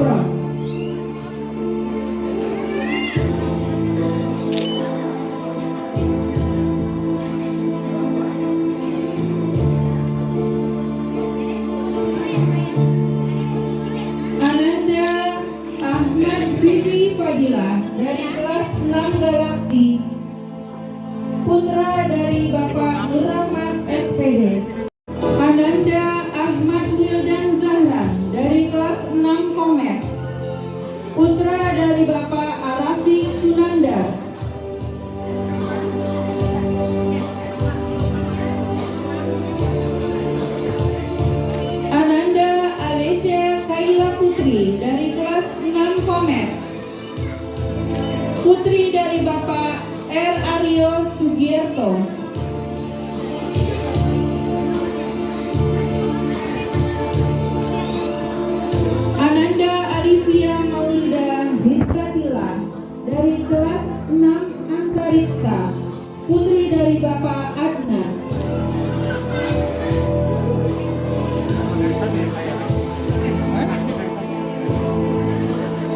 front. Ananda Ahmad Rifi Fadilah dari kelas 6 Galaksi, putra dari Bapak Nur Rahmat SPD. Ananda Ahmad Wildan Zahran dari kelas 6 Komet, putra dari Bapak Arafi Sunandar. Ananda Alessia Kaila Putri dari kelas 6 Komet, putri dari Bapak R. Aryo Sugierto. Ananda Arifia Maulida Rizkatila dari kelas 6 Antariksa, putri dari Bapak Adna.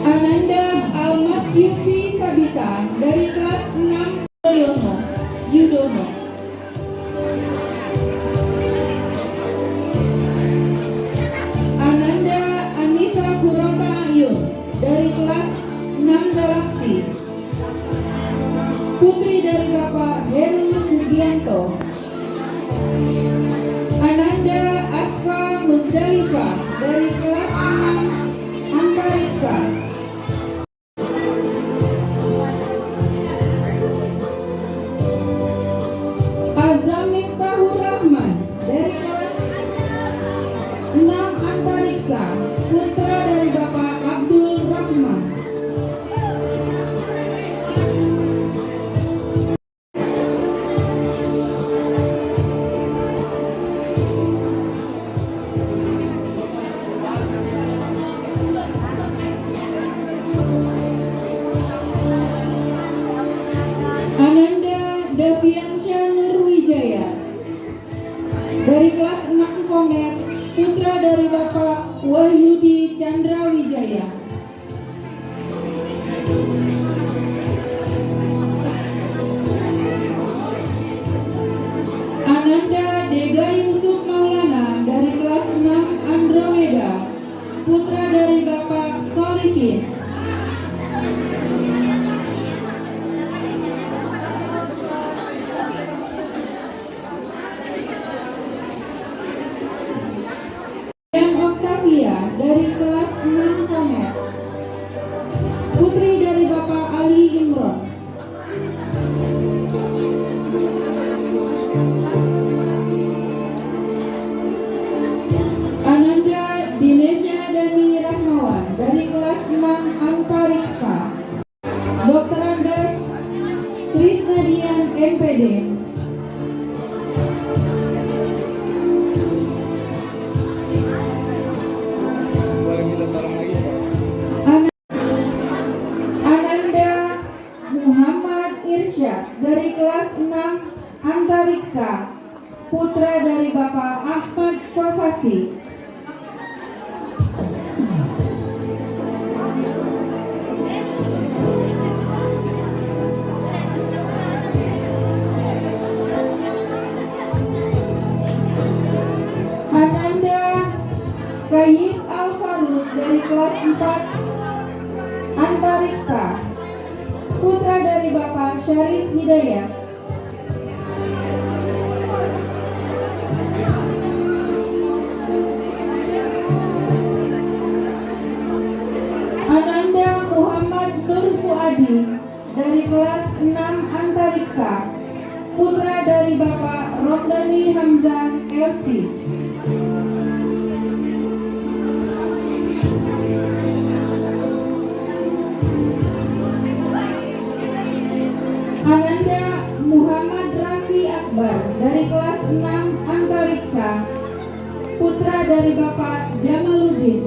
Ananda Almas Yufi Sabita dari kelas 6 Yudono. Ananda Anissa Purata Ayun dari kelas 6 Galaksi, putri dari Bapak Heru Sugianto. Ananda Asfa Musdalifah dari kelas 6 Antariksa. Azam Miftahur Rahman dari kelas 6 Antariksa, putra dari Bapak Abdul Rahman. Ananda Daviansyah Nurwijaya dari kelas 6 Komet, putra dari Bapak Wahyudi Chandra Wijaya. Ananda Dega Yusuf Maulana dari kelas 6 Andromeda, putra dari Bapak Solihin. Dari kelas 6 Komet, putri dari Bapak Ali Imron. Ananda Dinesha Dani Rahmawan dari kelas 6 Antariksa, Dr. Andes Trisnadian MPD. Dari kelas 6 Antariksa, putra dari Bapak Ahmad Kosasi. Ananda Kayis Al-Farud dari kelas 4 Antariksa, putra dari Bapak Syarif Hidayat. Ananda Muhammad Nur Fuadi dari kelas 6 Antariksa, putra dari Bapak Romdani Hamzah LC. Ananda Muhammad Rafi Akbar dari kelas 6 Antariksa, putra dari Bapak Jamaluddin.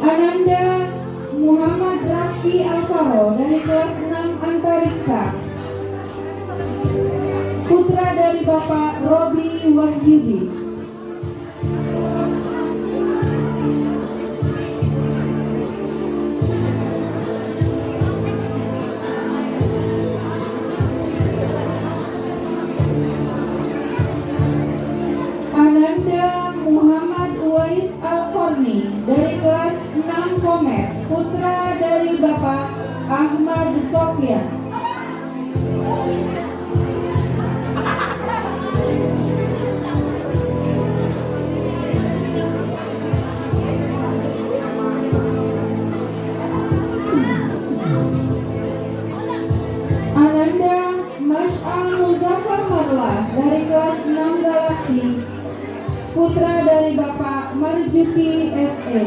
Ananda Muhammad Rafi Alfaro dari kelas 6 Antariksa, putra dari dari Bapak Robi Wahyudi. Ananda Muhammad Uwais Al-Korni dari kelas 6 Komet, putra dari Bapak Ahmad Sofyan. Ananda Mash'al Muzaffar Marlah dari kelas 6 Galaksi, putra dari Bapak Marjuki SE.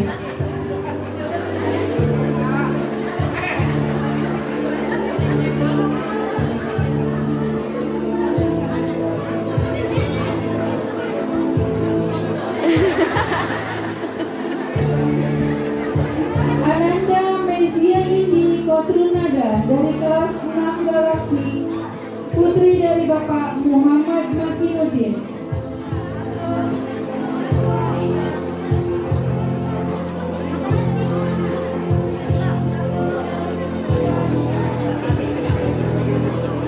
Ananda Mezia Indi Kotrunada dari kelas 6 Galaksi, putri dari Bapak Muhammad Makinuddin.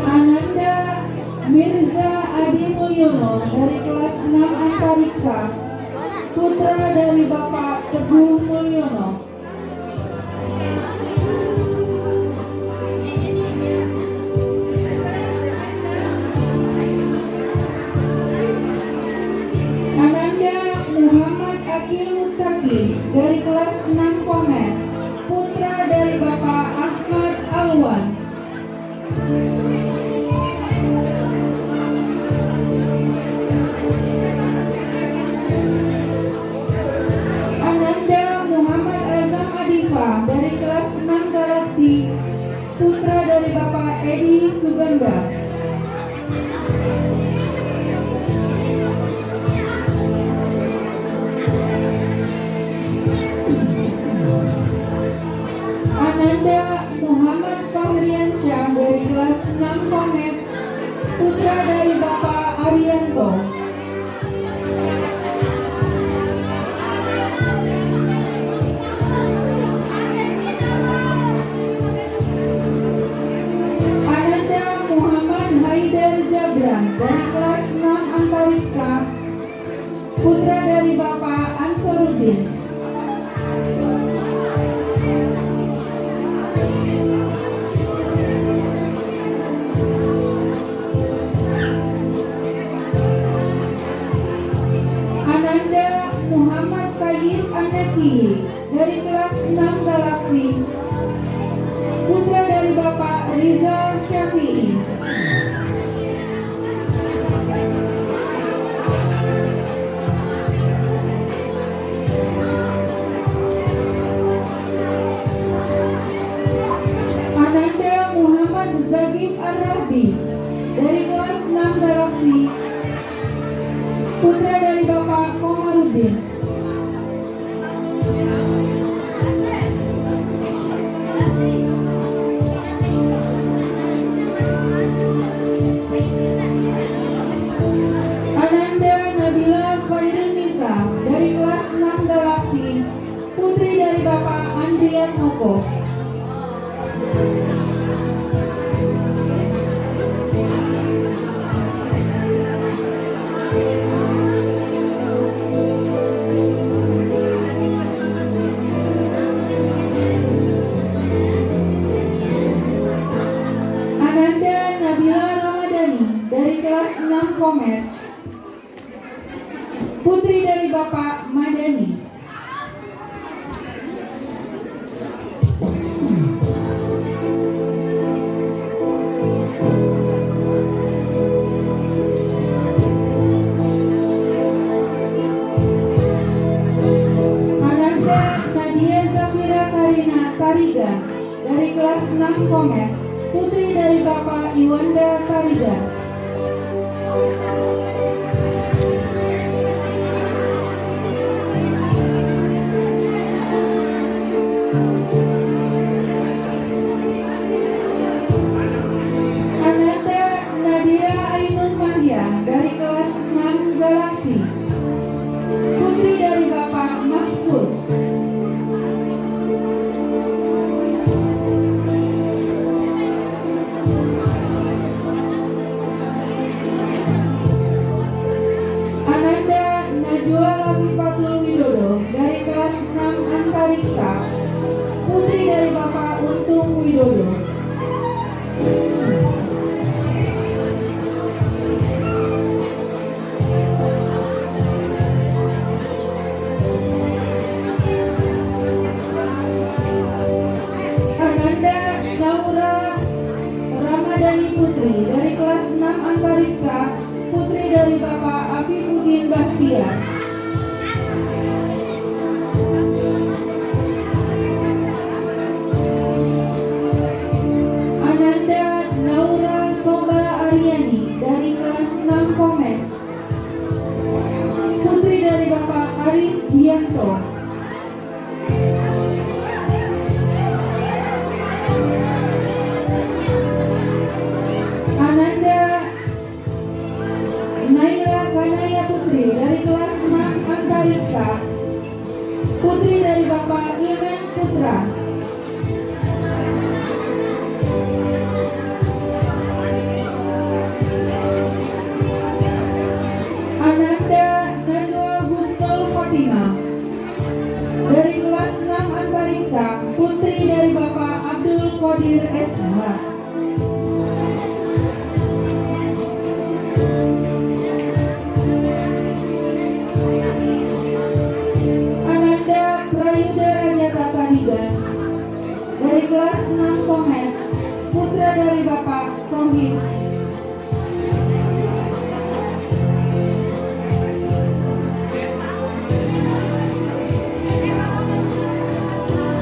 Ananda Mirza Adi Mulyono dari kelas 6 Antariksa, putra dari Bapak Teguh Mulyono. Ananda Muhammad Akil Muttaqi dari kelas 6 Komet, putra dari Bapak Ahmad Alwan. Ananda Muhammad Azam Adifa dari kelas 6 Galaksi, putra dari Bapak Edi Suganda. Ananda Muhammad Fahriansyah dari kelas 6 Komet, putra dari Bapak Arianto. Ananda Muhammad Haidar Jabran dari kelas 6 Antariksa, putra dari Bapak Ansaruddin. Ananda Muhammad Kayis Anaki dari kelas 6 Galaksi, putra dari Bapak Rizal Syafi'i. Ananda Muhammad Zagif Ar-Rahbi dari kelas 6 Galaksi, putra dari Bapak Komarudin. Ananda Nabila Khairun Nisa dari kelas 6 Galaksi, putri dari Bapak Andrian Moko. Ananda Nabila Ramadhani dari kelas 6 Komet, putri dari Bapak Madani. Ananda Nadia Zafira Karina Tarigan dari kelas 6 Komet, putri dari Bapak Iwanda Tarigan. Ananda Nadia Ainun Mahya Antariksa, putri dari Bapak Untung Widodo. Ananda Naura Ramadhani Putri dari kelas 6 Antariksa, putri dari Bapak Afifuddin Bahtiar. Ananda Naura Soba Aryani dari kelas 6 Komet, putri dari Bapak Aris Dianto. Ananda Naila Kanaya Putri dari kelas 6 Antariksa, putri dari Bapak Imen Putra. Ananda Najwa Gustol Fatima dari kelas 6 Antariksa, putri dari Bapak Abdul Qadir SH. Ananda Prayuda Rajata Tarigan dari kelas 6 Komet, putra dari Bapak Sohib.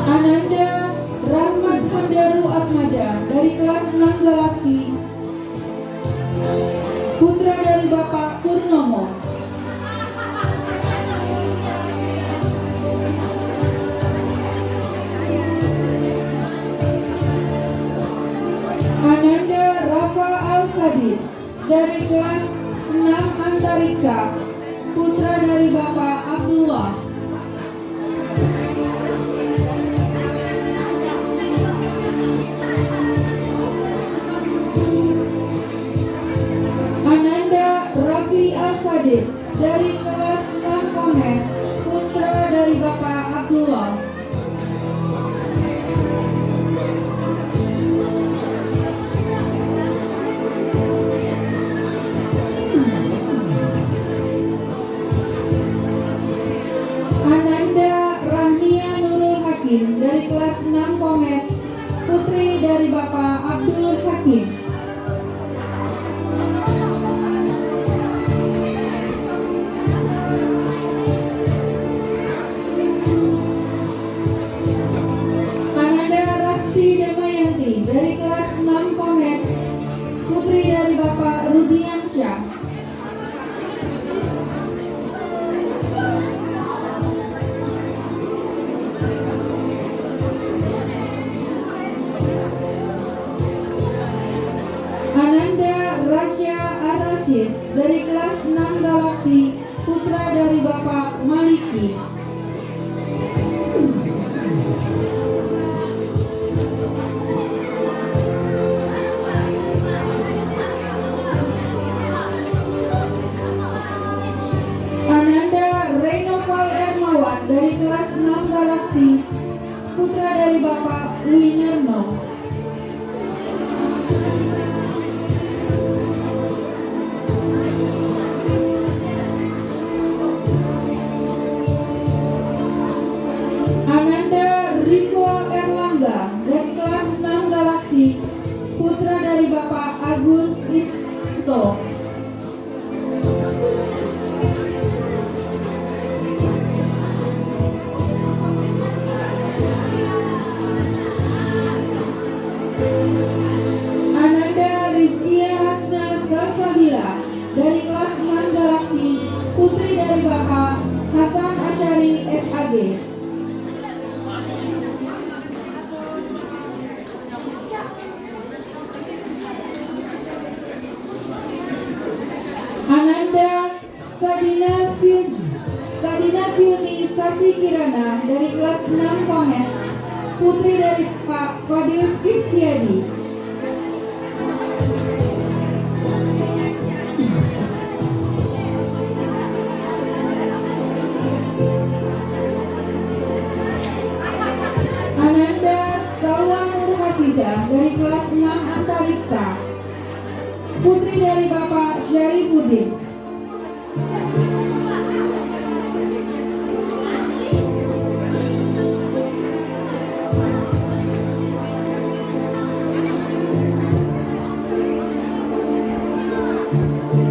Ananda Rahmat Handaru Atmaja dari kelas 6 Galaksi, putra dari Bapak Purnomo. Ananda Rafa Al-Sadid dari kelas 6 Antariksa, putra dari Bapak Abdullah. Ananda Rafi Al-Sadid dari kelas 6 Komet, putra dari Bapak Abdullah. Ananda Rahnia Nurul Hakim dari kelas 6 Komet, putri dari Bapak Abdul Hakim. Ananda Rasti Damayanti dari kelas 6 Komet, putri dari Bapak Rudiansyah. Ananda Rasya Ar-Rasyid dari kelas 6 Galaksi, putra dari Bapak Maliki. Ananda Renoval Ermawan dari kelas 6 Galaksi, putra dari Bapak Winarno. Ananda Riko Erlangga dari kelas 6 Galaksi, putra dari Bapak Agus Isto. Ananda Rizkia Hasna Salsabila dari kelas 6 Galaksi, putri dari Bapak Hasan Asyari SAG. Ananda Sadina Silmi Sasi Kirana dari kelas 6 Komet, putri dari Pak Fadil Skripsiadi. dari Bapak Syarifuddin.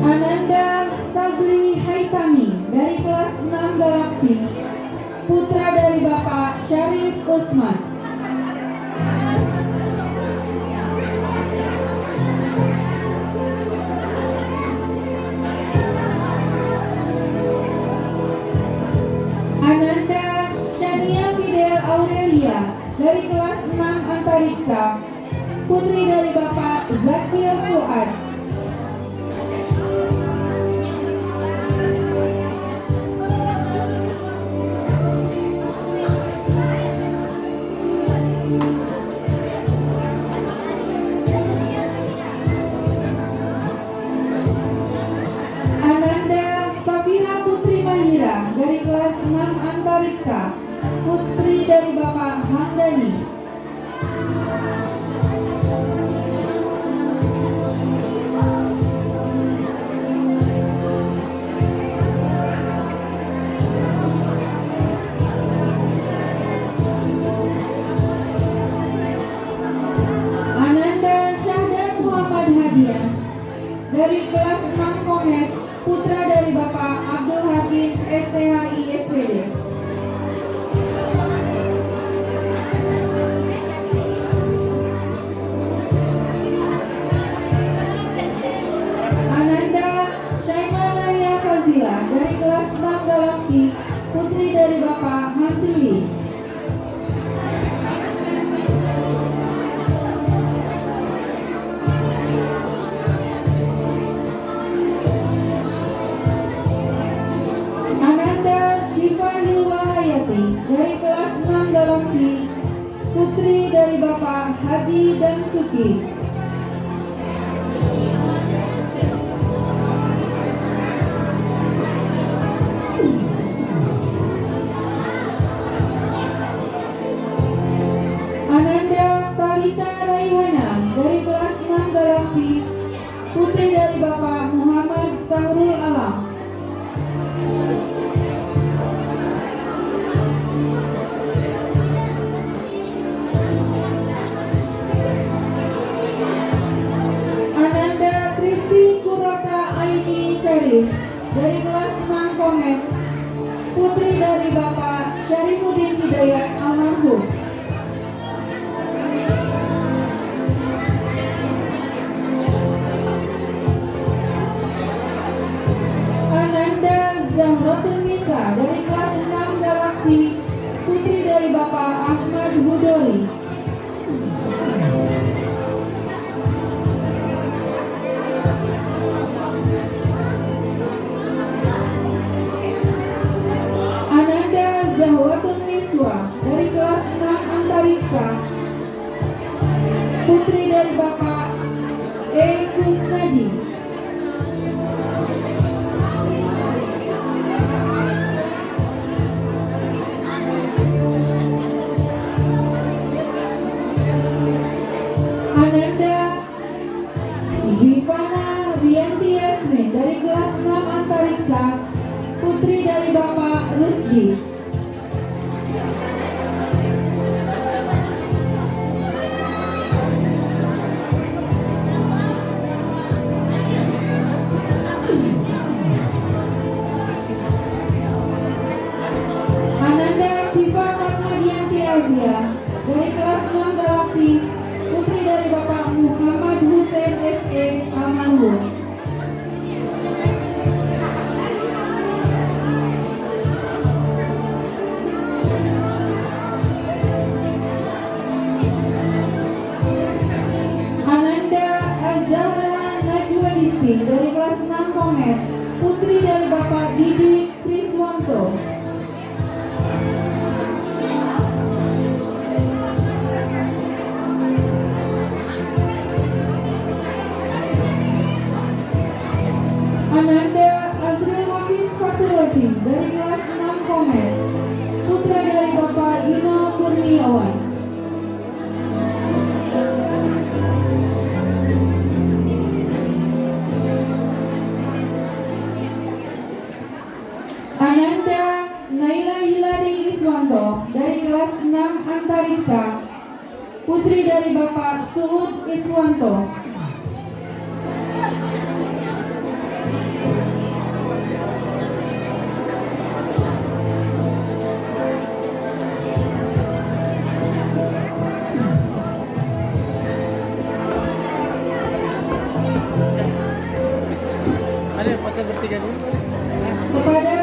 Ananda Sazli Haitami dari kelas 6 Galaksi, putra dari Bapak Syarif Usman. Ananda Shania Fidel Aurelia dari kelas 6 Antariksa, putri dari Bapak Zakir Fuad. Ananda Safira Putri Mahira dari kelas 6 Antariksa, putri dari Bapak Hamdani. Ananda Syahdan Muhammad Hadian dari kelas 6 Komet, putra dari Bapak Abdul Hakim STHI SPD. Ananda Syaimanaya Fazila dari kelas 6 Galaksi, putri dari Bapak Mantili. Ananda Syifa Hilwa Hayati dari kelas 6 Galaksi, putri dari Bapak Haji Damsuki. Ananda Talita Raihana dari kelas 6 Galaksi, putri dari Bapak Muhammad Sahrul Alam. Ananda Trifty Kurota Aini Syarif dari kelas 6 Komet, putri dari Bapak Syarifuddin Hidayat almarhum. Ananda Zahratun Nisa dari kelas 6 Galaksi, putri dari Bapak Ahmad Hudori. Ananda Zahwatun Niswa dari kelas 6 Antariksa, putri dari Bapak E. Kusnadi. Ananda Zifana Rianti Yasmin dari kelas 6 Antariksa, putri dari Bapak Rusdi. Ananda Siva Rahmadianti Azia dari kelas 6 Galaksi, putri dari Bapak Muhammad Hussein SE almarhum. Ananda Azahra Najwa Disti dari kelas 6 Komet, putri dari Bapak Didi Kriswanto. Ananda Azril Hafiz Faturosi dari kelas 6 Komet, putra dari Bapak Yuno Kurniawan. Iswanto dari kelas 6 Antariksa, putri dari Bapak Suud Iswanto. Ada foto bertiga dulu. Kepada